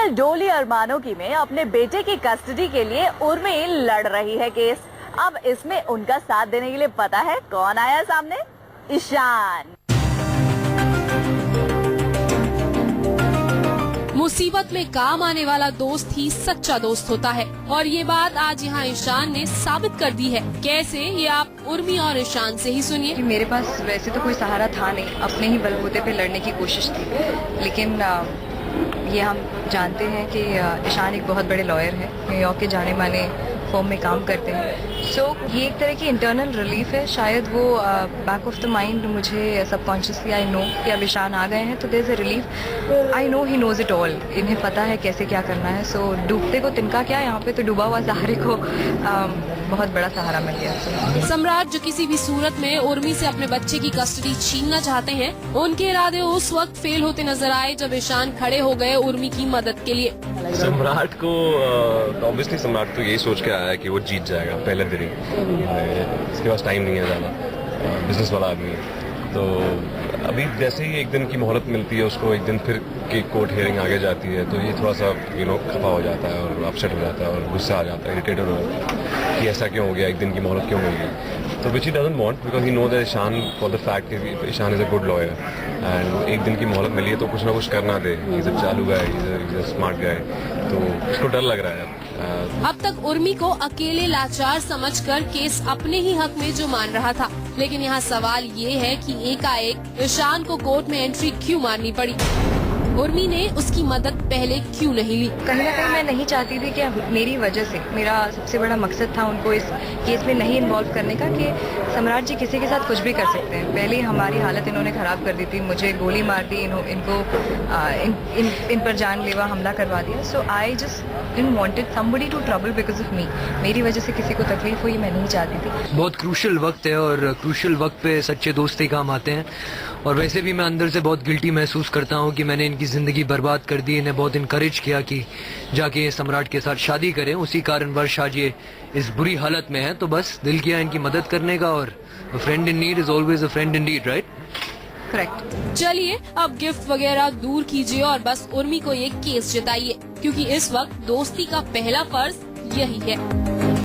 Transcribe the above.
Serial डोली अरमानों की में अपने बेटे की कस्टडी के लिए उर्मी लड़ रही है केस। अब इसमें उनका साथ देने के लिए पता है कौन आया सामने? ईशान। मुसीबत में काम आने वाला दोस्त ही सच्चा दोस्त होता है और ये बात आज यहाँ ईशान ने साबित कर दी है। कैसे, ये आप उर्मी और ईशान से ही सुनिए। मेरे पास वैसे तो कोई सहारा था नहीं, अपने ही बलबूते पे लड़ने की कोशिश थी, लेकिन ये हम जानते हैं कि ईशान एक बहुत बड़े लॉयर है, न्यूयॉर्क के जाने माने फॉर्म में काम करते हैं। सो ये एक तरह की इंटरनल रिलीफ है। शायद वो बैक ऑफ द माइंड मुझे सबकॉन्शियसली आई नो कि अब ईशान आ गए हैं तो there is a relief. I know he knows it all, इन्हें पता है कैसे क्या करना है। सो डूबते को तिनका क्या, यहाँ पे तो डूबा हुआ सहारे को बहुत बड़ा सहारा मिल गया। सम्राट जो किसी भी सूरत में उर्मी से अपने बच्चे की कस्टडी छीनना चाहते हैं, उनके इरादे उस वक्त फेल होते नजर आए जब ईशान खड़े हो गए उर्मी की मदद के लिए। सम्राट को ऑब्वियसली सम्राट तो यही सोच के आया है कि वो जीत जाएगा पहले दिन ही। इसके पास टाइम नहीं है ज़्यादा, बिजनेस वाला आदमी है। तो अभी जैसे ही एक दिन की मोहलत मिलती है उसको, एक दिन फिर की कोर्ट हियरिंग आगे जाती है, तो ये थोड़ा सा खफा हो जाता है और अपसेट हो जाता है और गुस्सा आ जाता है, इरिटेटेड हो जाता है कि ऐसा क्यों हो गया, एक दिन की मोहलत क्यों मिल गई। तो which he doesn't want, because he know that Ishaan for the fact कि Ishaan is a good lawyer and एक दिन की मोहलत मिली है तो कुछ ना कुछ करना दे। इज अ चालू गाय, इज अ स्मार्ट गाय, तो उसको डर लग रहा है। अब तक उर्मी को अकेले लाचार समझकर केस अपने ही हक में जो मान रहा था, लेकिन यहाँ सवाल ये है कि एकाएक ईशान को कोर्ट में एंट्री क्यों मारनी पड़ी? उर्मी ने उसकी मदद पहले क्यों नहीं ली? कहीं ना कहीं मैं नहीं चाहती थी कि मेरी वजह से, मेरा सबसे बड़ा मकसद था उनको इस केस में नहीं इन्वॉल्व करने का, कि सम्राट जी किसी के साथ कुछ भी कर सकते हैं। पहले ही हमारी हालत इन्होंने खराब कर दी थी, मुझे गोली मार दी, इनको इन पर जानलेवा हमला करवा दिया। So I just didn't wanted somebody to trouble because of me. मेरी वजह से किसी को तकलीफ हुई मैं नहीं चाहती थी। बहुत क्रूशियल वक्त है और क्रूशियल वक्त पे सच्चे दोस्त ही काम आते हैं। और वैसे भी मैं अंदर से बहुत गिल्टी महसूस करता हूँ कि मैंने इनकी जिंदगी बर्बाद कर दी, इन्हें बहुत इनकरेज किया कि जाके सम्राट के साथ शादी करें। उसी कारणवश आज ये इस बुरी हालत में है, तो बस दिल किया इनकी मदद करने का। और friend in need is always a friend in need, right? Correct. चलिए अब गिफ्ट वगैरह दूर कीजिए और बस उर्मी को ये केस जिताइए, क्योंकि इस वक्त दोस्ती का पहला फर्ज यही है।